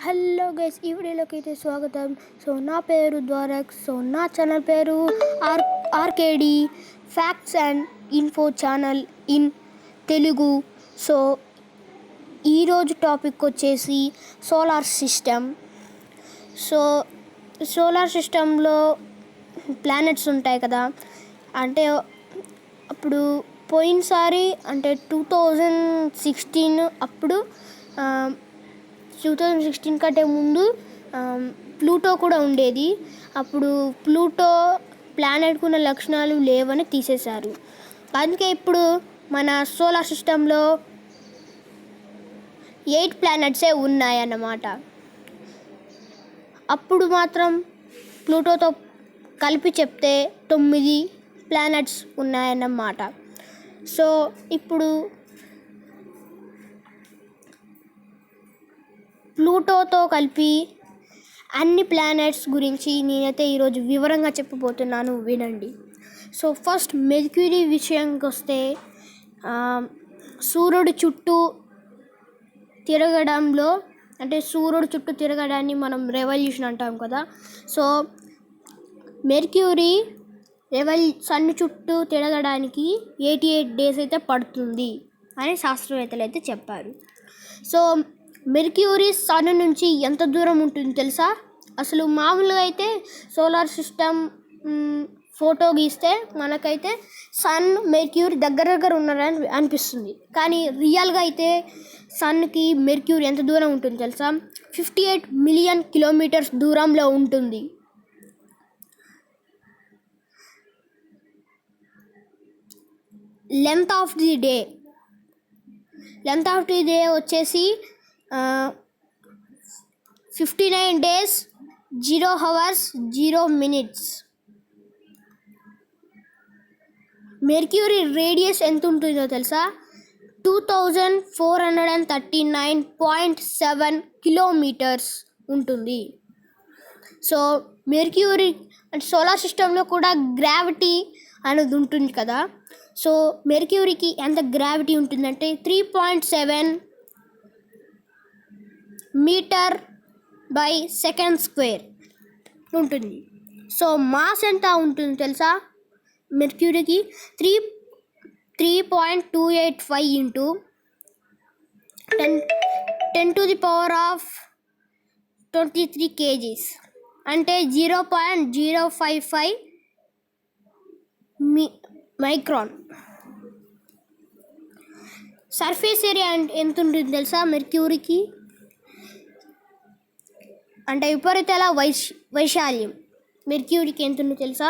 Hello guys, ఈ వీడియోలోకి అయితే స్వాగతం. సో నా పేరు ద్వారక్. సో నా ఛానల్ పేరు RKD facts and info channel in Telugu. So ఈరోజు టాపిక్ వచ్చేసి సోలార్ సిస్టమ్. సో సోలార్ సిస్టంలో ప్లానెట్స్ ఉంటాయి కదా, అంటే అప్పుడు పోయినసారి అంటే 2016 అప్పుడు 2016 కంటే ముందు ప్లూటో కూడా ఉండేది. అప్పుడు ప్లూటో ప్లానెట్కు ఉన్న లక్షణాలు లేవని తీసేశారు. అందుకే ఇప్పుడు మన సోలార్ సిస్టంలో 8 ప్లానెట్సే ఉన్నాయన్నమాట. అప్పుడు మాత్రం ప్లూటోతో కలిపి చెప్తే 9 ప్లానెట్స్ ఉన్నాయన్నమాట. సో ఇప్పుడు ప్లూటోతో కలిపి అన్ని ప్లానెట్స్ గురించి నేనైతే ఈరోజు వివరంగా చెప్పబోతున్నాను, వినండి. సో ఫస్ట్ మెర్క్యూరీ విషయానికి వస్తే, సూర్యుడి చుట్టూ తిరగడంలో, అంటే సూర్యుడు చుట్టూ తిరగడాన్ని మనం రెవల్యూషన్ అంటాం కదా. సో మెర్క్యూరీ సన్ చుట్టూ తిరగడానికి 88 డేస్ అయితే పడుతుంది అని శాస్త్రవేత్తలు అయితే చెప్పారు. సో మెర్క్యూరీ సన్ నుంచి ఎంత దూరం ఉంటుంది తెలుసా? అసలు మామూలుగా అయితే సోలార్ సిస్టమ్ ఫోటో గీస్తే మనకైతే సన్ మెర్క్యూరీ దగ్గర ఉన్నారని అనిపిస్తుంది. కానీ రియల్గా అయితే సన్కి మెర్క్యూరీ ఎంత దూరం ఉంటుంది తెలుసా? 58 మిలియన్ కిలోమీటర్స్ దూరంలో ఉంటుంది. లెంత్ ఆఫ్ ది డే వచ్చేసి 59 days 0 hours 0 minutes. Mercury radius ఎంత ఉంటుందో తెలుసా? 2439.7 కిలోమీటర్స్ ఉంటుంది. సో మెర్క్యూరీ అంటే సోలార్ సిస్టంలో కూడా గ్రావిటీ అనేది ఉంటుంది కదా. సో మెర్క్యూరీకి ఎంత గ్రావిటీ ఉంటుందంటే 3.7 మీటర్ బై సెకండ్ స్క్వేర్ ఉంటుంది. సో మాస్ ఎంత ఉంటుంది తెలుసా? మెర్క్యూరీకి 3.285 ఇంటూ 10⁻23 kgs, అంటే 0.055 మైక్రాన్. సర్ఫేస్ ఏరియా ఎంత ఉంటుంది తెలుసా మెర్క్యూరీకి? అంటే ఉపరితల వైశాల్యం మెర్క్యూరీకి ఎంత ఉందో తెలుసా?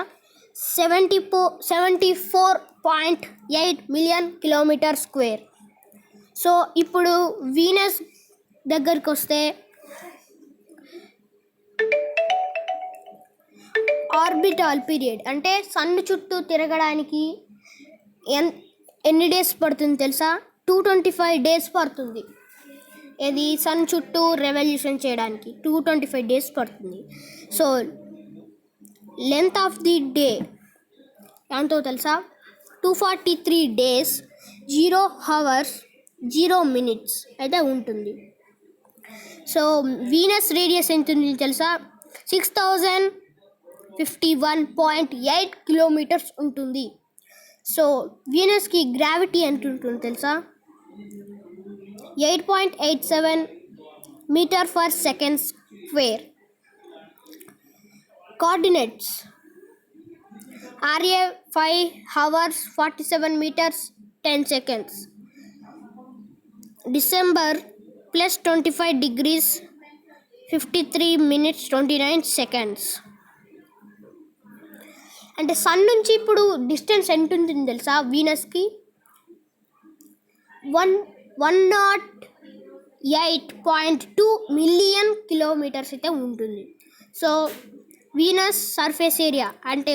74.8 మిలియన్ కిలోమీటర్ స్క్వేర్. సో ఇప్పుడు వీనస్ దగ్గరికి వస్తే, ఆర్బిటాల్ పీరియడ్ అంటే సన్ చుట్టూ తిరగడానికి ఎన్ని డేస్ పడుతుంది తెలుసా? 225 డేస్ పడుతుంది. ఇది సన్ చుట్టూ రెవల్యూషన్ చేయడానికి 225 డేస్ పడుతుంది. So length of the day ఎంతో తెలుసా? 243 days 0 hours 0 minutes అయితే ఉంటుంది. సో వీనస్ రేడియస్ ఎంత ఉంది తెలుసా? 6051.8 కిలోమీటర్స్ ఉంటుంది. సో వీనస్కి గ్రావిటీ ఎంత ఉంటుంది తెలుసా? 8.87 metre per second square. Coordinates RA 5 hours 47 meters 10 seconds. December +25 degrees 53 minutes 29 seconds. అంటే సన్ నుంచి ఇప్పుడు డిస్టెన్స్ ఎంత ఉంటుంది తెలుసా? వీనస్కి 108.2 మిలియన్ కిలోమీటర్స్ అయితే ఉంటుంది. సో వీనస్ సర్ఫేస్ ఏరియా అంటే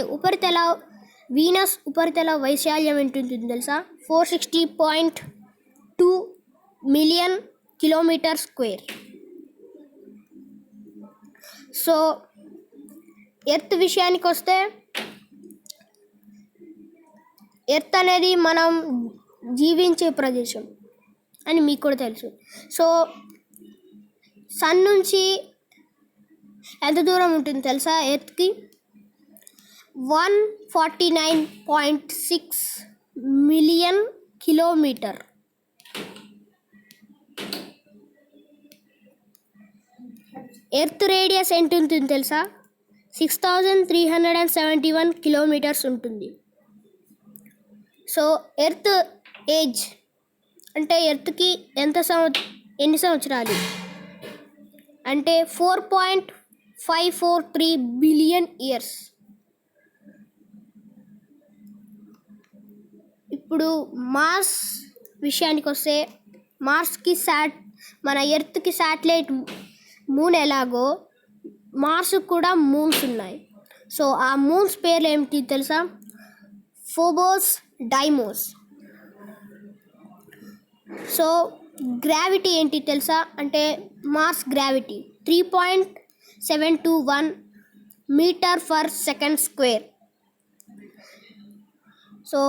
వీనస్ ఉపరితల వైశాల్యం ఎంత ఉంటుంది తెలుసా? 460.2 million kilometre square. So Earth విషయానికి వస్తే, ఎర్త్ అనేది మనం జీవించే ప్రదేశం అని మీకు కూడా తెలుసు. సో సన్ నుంచి ఎంత దూరం ఉంటుంది తెలుసా ఎర్త్కి? 149.6 మిలియన్ కిలోమీటర్. ఎర్త్ రేడియస్ ఎంత ఉంటుంది తెలుసా? 6371 కిలోమీటర్స్ ఉంటుంది. సో ఎర్త్ ఏజ్ అంటే ఎర్త్కి ఎన్ని సంవత్సరాలు అంటే 4.543 బిలియన్ ఇయర్స్. ఇప్పుడు మార్స్ విషయానికి వస్తే, మార్స్కి మన ఎర్త్కి శాటిలైట్ మూన్ ఎలాగో మార్స్కి కూడా మూన్స్ ఉన్నాయి. సో ఆ మూన్స్ పేర్లు ఏమిటి తెలుసా? Phobos, Deimos. సో గ్రావిటీ ఏంటి తెలుసా? అంటే Mars gravity 3.721 metre for second square. So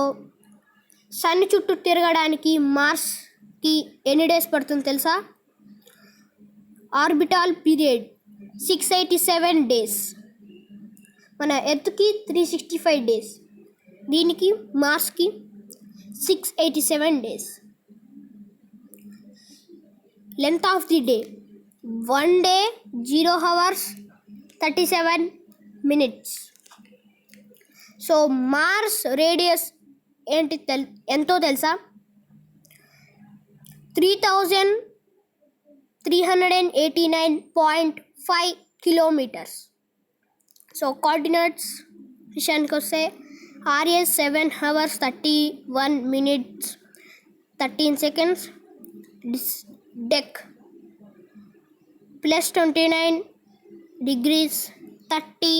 sun చుట్టూ తిరగడానికి మార్స్కి ఎన్ని డేస్ పడుతుంది తెలుసా? Orbital period 687 days. మన ఎర్త్కి 365 డేస్, దీనికి మార్స్కి 687 days. Length of the day 1 day 0 hours 37 minutes. So Mars radius ఎంతో తెలుసా? 3389.5 కిలోమీటర్స్. సో కోఆర్డినేట్స్ విషయానికి వస్తే RS 7 hours 31 minutes 13 seconds. Dec +29 degrees 30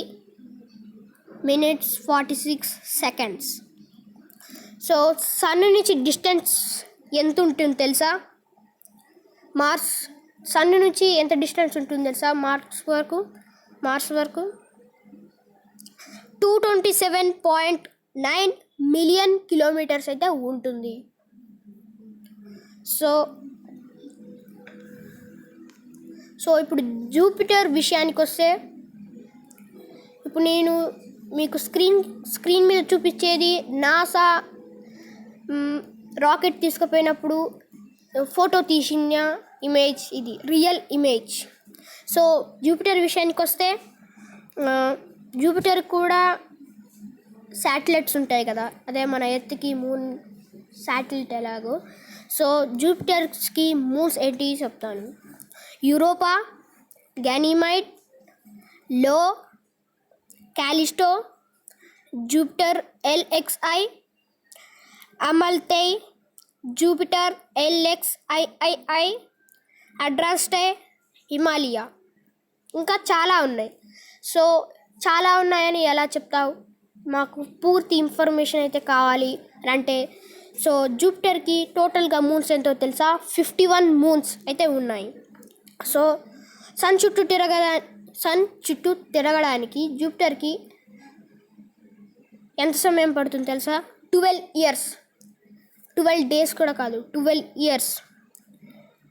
minutes 46 seconds. So sun నుంచి డిస్టెన్స్ ఎంత ఉంటుంది తెలుసా? సన్ నుంచి ఎంత డిస్టెన్స్ ఉంటుంది తెలుసా? మార్స్ వరకు 227.9 మిలియన్ కిలోమీటర్స్ అయితే ఉంటుంది. సో ఇప్పుడు జూపిటర్ విషయానికి వస్తే, ఇప్పుడు నేను మీకు స్క్రీన్ మీద చూపించేది నాసా రాకెట్ తీసుకుపోయినప్పుడు ఫోటో తీసిన ఇమేజ్, ఇది రియల్ ఇమేజ్. సో జూపిటర్ విషయానికి వస్తే, జూపిటర్ కూడా శాటిలైట్స్ ఉంటాయి కదా, అదే మన ఎర్త్కి మూన్ శాటిలైట్ ఎలాగో. సో జూపిటర్స్కి మూన్స్ ఏంటి చెప్తాను. Europa, Ganymede, Io, Callisto, Jupiter LXI, Amalthea, Jupiter LXIII, Adrastea, Himalia. ఇంకా చాలా ఉన్నాయి. సో చాలా ఉన్నాయని ఎలా చెప్తావు? మాకు పూర్తి ఇన్ఫర్మేషన్ అయితే కావాలి అంటే, సో జూపిటర్కి టోటల్గా మూన్స్ ఎంతో తెలుసా? 51 మూన్స్ అయితే ఉన్నాయి. సో సన్ చుట్టూ తిరగడానికి జూపిటర్కి ఎంత సమయం పడుతుంది తెలుసా? 12 years. 12 days కూడా కాదు, 12 years,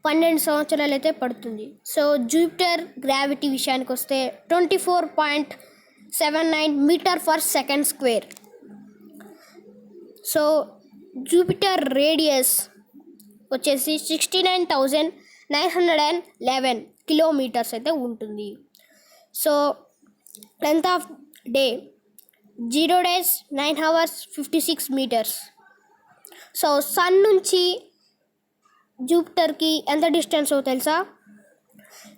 12 సంవత్సరాలు అయితే పడుతుంది. సో జూపిటర్ గ్రావిటీ విషయానికి వస్తే 24.79 metre for second square. So Jupiter radius వచ్చేసి 69,911 కిలోమీటర్స్ అయితే ఉంటుంది. So length of day 0 days 9 hours 56 meters. So sun నుంచి జూపిటర్కి ఎంత డిస్టెన్స్ తెలుసా?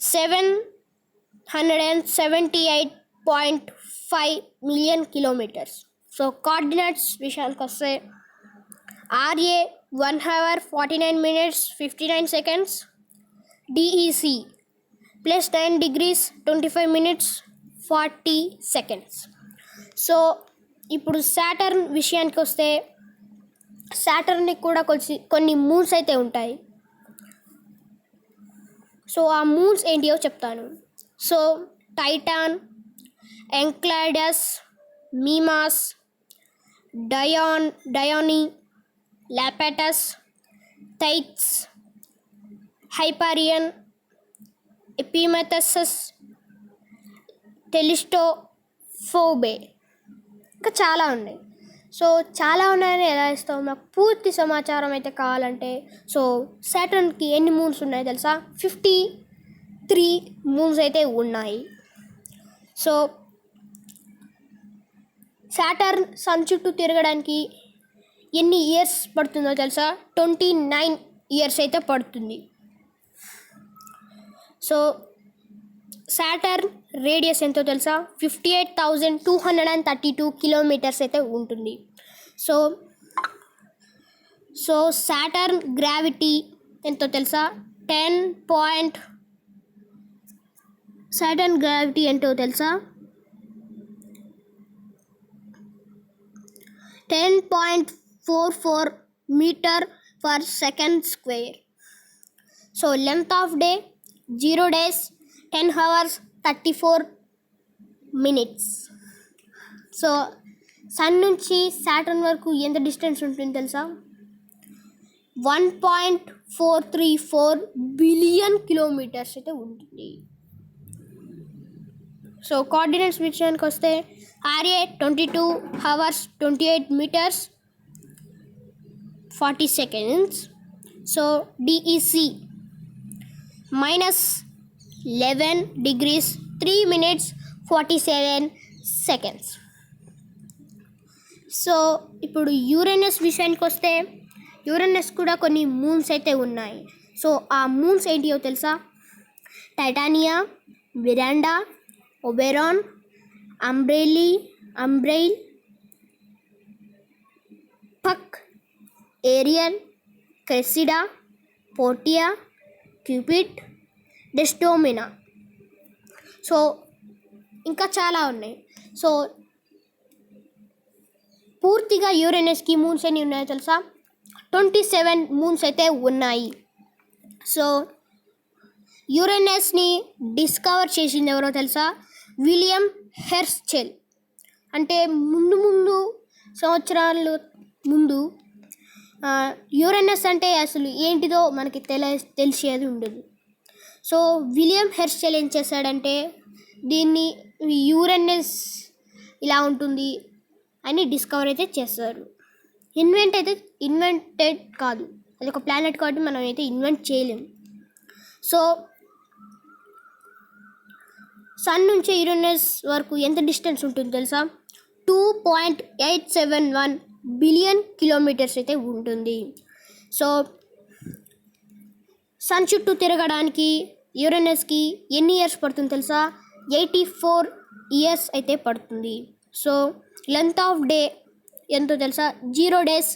778.5 మిలియన్ కిలోమీటర్స్. సో కోఆర్డినేట్స్ విషయానికి వస్తే RA 1 hour 49 minutes 59 seconds. DEC +9 degrees 25 minutes 40 seconds. So ఇప్పుడు సాటర్న్ విషయానికి వస్తే, సాటర్న్కి కూడా కొన్ని మూన్స్ అయితే ఉంటాయి. సో ఆ మూన్స్ ఏంటియో చెప్తాను. సో టైటాన్, ఎంక్లాడస్, మీమాస్, డయోనీ, లాపెటస్, థైట్స్, హైపరియన్, ఎపిమెథసస్, టెలిస్టోఫోబే, ఇంకా చాలా ఉన్నాయి. సో చాలా ఉన్నాయని ఎలా ఇస్తాం? నాకు పూర్తి సమాచారం అయితే కావాలంటే, సో సాటర్న్కి ఎన్ని మూన్స్ ఉన్నాయి తెలుసా? 53 మూన్స్ అయితే ఉన్నాయి. సో సాటర్న్ సన్ చుట్టూ తిరగడానికి ఎన్ని ఇయర్స్ పడుతుందో తెలుసా? 29 ఇయర్స్ అయితే పడుతుంది. సో సాటర్న్ రేడియస్ ఎంతో తెలుసా? 58,232 కిలోమీటర్స్ అయితే ఉంటుంది. సో సాటర్న్ గ్రావిటీ ఎంతో తెలుసా? సాటర్న్ గ్రావిటీ ఎంతో తెలుసా? 10.44 metre per second square. So length of day 0 days 10 hours 34 minutes. So sun నుంచి సాటర్న్ వరకు ఎంత డిస్టెన్స్ ఉంటుంది తెలుసా? 1.434 బిలియన్ కిలోమీటర్స్ అయితే ఉంటుంది. సో కోఆర్డినేట్స్ విషయానికి వస్తే RA 22 hours 28 minutes 40 seconds. So DEC -11 degrees 3 minutes 47 seconds. So ఇప్పుడు యురేనస్ విషయానికి వస్తే యురేనస్ కూడా కొన్ని మూన్స్ అయితే ఉన్నాయి. సో ఆ మూన్స్ ఏంటియో తెలుసా? టైటానియా, మిరాండా, ఒబెరాన్, అంబ్రెయిల్, పక్, aerial, Cressida, Portia, Cupid, డెస్టోమినా. So ఇంకా చాలా ఉన్నాయి. సో పూర్తిగా యురేనస్కి మూన్స్ ఎన్ని ఉన్నాయో తెలుసా? 27 మూన్స్ అయితే ఉన్నాయి. సో యురేనస్ని డిస్కవర్ చేసింది ఎవరో తెలుసా? విలియం హెర్స్చెల్. అంటే ముందు సంవత్సరాలు ముందు యురేనస్ అంటే అసలు ఏంటిదో మనకి తెలిసేది ఉండదు. సో విలియం హెర్స్చెల్ ఏం చేశాడంటే దీన్ని యురేనస్ ఇలా ఉంటుంది అని డిస్కవర్ అయితే చేస్తారు. ఇన్వెంటెడ్ కాదు, అది ఒక ప్లానెట్ కాబట్టి మనం అయితే ఇన్వెంట్ చేయలేము. సో సన్ నుంచి యురేనస్ వరకు ఎంత డిస్టెన్స్ ఉంటుంది తెలుసా? 2.871 బిలియన్ కిలోమీటర్స్ అయితే ఉంటుంది. సో సన్ చుట్టూ తిరగడానికి యురేనస్కి ఎన్ని ఇయర్స్ పడుతుంది తెలుసా? 84 ఇయర్స్ అయితే పడుతుంది. సో లెంత్ ఆఫ్ డే ఎంతో తెలుసా? 0 days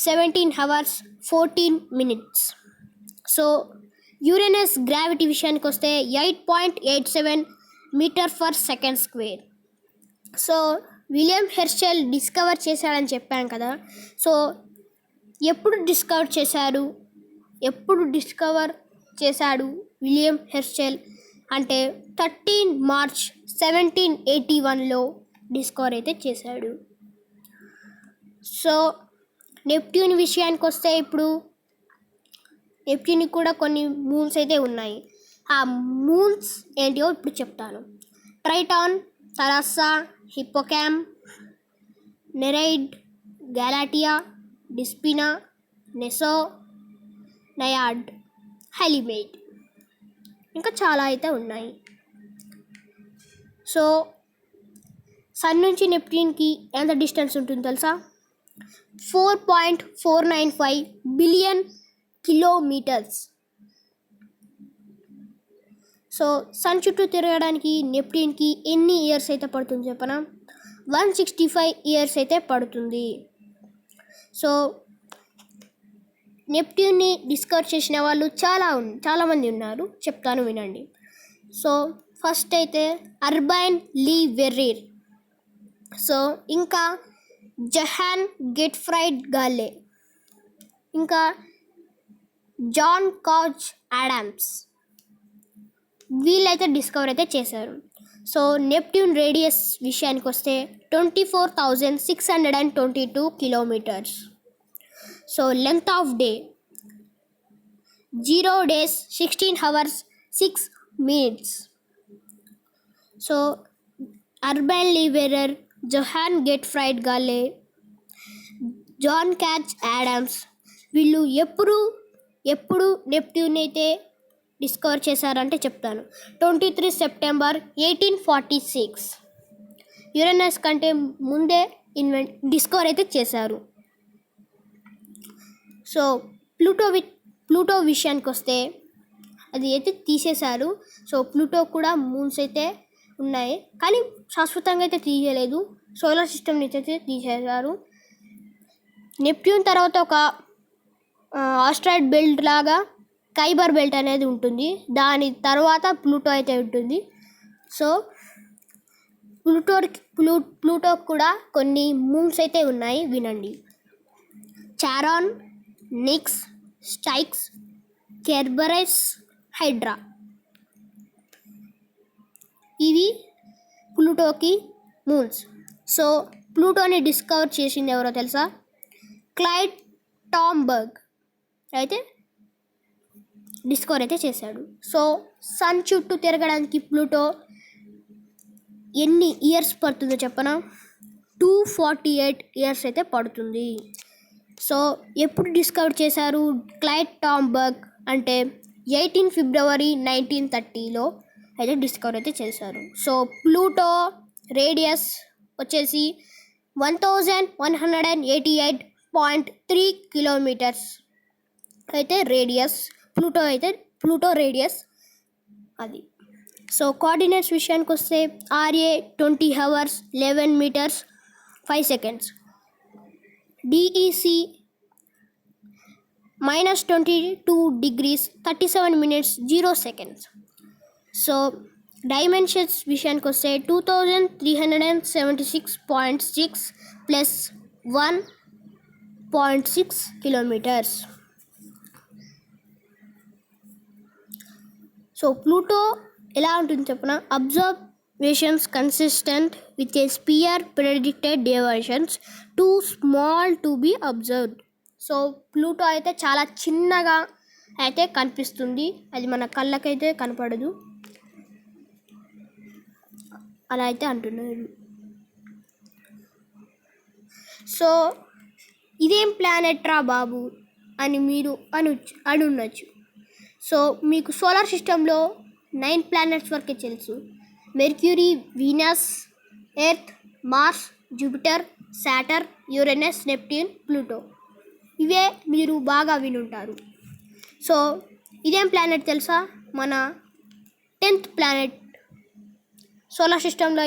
17 hours 14 minutes. So Uranus gravity విషయానికి వస్తే 8.87 metre per second square. So William Herschel discover చేశాడని చెప్పాను కదా. సో ఎప్పుడు డిస్కవర్ చేశాడు విలియం హెర్స్చెల్ అంటే 13 మార్చ్ 1781లో డిస్కవర్ అయితే చేశాడు. సో నెప్ట్యూన్ విషయానికి వస్తే ఇప్పుడు నెప్ట్యూన్కి కూడా కొన్ని మూన్స్ అయితే ఉన్నాయి. ఆ మూన్స్ ఏంటియో ఇప్పుడు చెప్తాను. ట్రైటాన్, తరాసా, హిప్పోకాంప్, నెరైడ్, గ్యాలాటియా, డిస్పినా, నెసో, నయాడ్, హెలిమేట్, ఇంకా చాలా అయితే ఉన్నాయి. సో సన్ నుంచి నెప్ట్యూన్కి ఎంత డిస్టెన్స్ ఉంటుంది తెలుసా? 4.495 బిలియన్ కిలోమీటర్స్. సో సన్ చుట్టూ తిరగడానికి నెప్ట్యూన్కి ఎన్ని ఇయర్స్ అయితే పడుతుంది చెప్పనా? 165 ఇయర్స్ అయితే పడుతుంది. సో నెప్ట్యూన్ని డిస్కవర్ చేసిన వాళ్ళు చాలామంది ఉన్నారు, చెప్తాను వినండి. సో ఫస్ట్ అయితే అర్బైన్ లీ వెర్రీర్, సో ఇంకా జహాన్ గెట్ఫ్రైడ్ గాలే, ఇంకా జాన్ కాజ్ ఆడమ్స్, వీళ్ళైతే డిస్కవర్ అయితే చేశారు. సో నెప్ట్యూన్ రేడియస్ విషయానికి వస్తే 24,622 kilometres. So length of day 0 days 16 hours 6 minutes. So Urbain Le Verrier, Johann Gottfried Galle, John catch Adams వీళ్ళు ఎప్పుడు నెప్ట్యూన్ అయితే డిస్కవర్ చేశారంటే చెప్తాను. 23 సెప్టెంబర్ 1846. యురేనస్ కంటే ముందే డిస్కవర్ అయితే చేశారు. సో ప్లూటో విషయానికి వస్తే అది అయితే తీసేశారు. సో ప్లూటో కూడా మూన్స్ అయితే ఉన్నాయి, కానీ శాశ్వతంగా అయితే తీయలేదు. సోలార్ సిస్టమ్ నుంచి అయితే తీసేశారు. నెప్ట్యూన్ తర్వాత ఒక ఆస్ట్రాయిడ్ బెల్ట్ లాగా కైబర్ బెల్ట్ అనేది ఉంటుంది. దాని తర్వాత ప్లూటో అయితే ఉంటుంది. సో ప్లూటో కూడా కొన్ని మూన్స్ అయితే ఉన్నాయి, వినండి. చారాన్, నిక్స్, స్టైక్స్, కెర్బరస్, హైడ్రా. ఇవి ప్లూటోకి మూన్స్. సో ప్లూటోని డిస్కవర్ చేసింది ఎవరో తెలుసా? క్లైడ్ టాంబర్గ్ అయితే డిస్కవర్ అయితే చేశాడు. సో సన్ చుట్టూ తిరగడానికి ప్లూటో ఎన్ని ఇయర్స్ పడుతుందో చెప్పనా? 248 ఇయర్స్ అయితే పడుతుంది. సో ఎప్పుడు డిస్కవర్ చేశారు? క్లైడ్ టాంబర్గ్ అంటే 18 ఫిబ్రవరి 1930లో అయితే డిస్కవర్ అయితే చేశారు. సో ప్లూటో రేడియస్ వచ్చేసి 1188.3 కిలోమీటర్స్ అయితే రేడియస్. ప్లూటో రేడియస్ అది. సో కోఆర్డినేట్స్ విషయానికి వస్తే RA 20 hours 11 meters 5 seconds, DEC -22 degrees 37 minutes 0 seconds. So dimensions విషయానికి వస్తే 2376.6 + 1.6 కిలోమీటర్స్. సో ప్లూటో ఎలా ఉంటుంది చెప్పిన? Observations consistent with a sphere predicted diversions too small to be observed. So Pluto అయితే చాలా చిన్నగా అయితే కనిపిస్తుంది, అది మన కళ్ళకైతే కనపడదు, అలా అయితే అంటున్నారు. సో ఇదేం ప్లానెట్ రా బాబు అని మీరు అనుండొచ్చు. సో మీకు సోలార్ సిస్టంలో 9 ప్లానెట్స్ వరకే తెలుసు. Mercury, Venus, Earth, Mars, Jupiter, Saturn, Uranus, Neptune, Pluto. ఇవే మీరు బాగా వినుంటారు. సో ఇదేం ప్లానెట్ తెలుసా? మన 10th ప్లానెట్ సోలార్ సిస్టంలో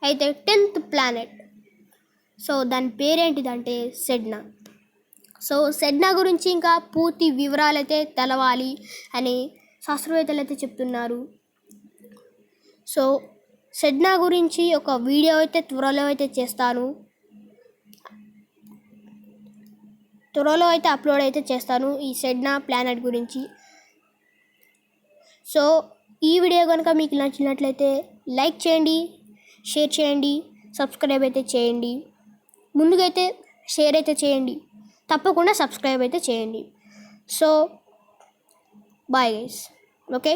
అయితే 10th ప్లానెట్. సో దాని పేరేంటిదంటే సెడ్నా. సో సెడ్నా గురించి ఇంకా పూర్తి వివరాలు అయితే తెలవాలి అని శాస్త్రవేత్తలు అయితే చెప్తున్నారు. సో సెడ్నా గురించి ఒక వీడియో అయితే త్వరలో అయితే అప్లోడ్ అయితే చేస్తాను ఈ సెడ్నా ప్లానెట్ గురించి. సో ఈ వీడియో కనుక మీకు నచ్చినట్లయితే లైక్ చేయండి, షేర్ చేయండి, సబ్స్క్రైబ్ అయితే చేయండి. ముందుకైతే షేర్ అయితే చేయండి, తప్పకుండా సబ్స్క్రైబ్ అయితే చేయండి. So bye guys. ఓకే.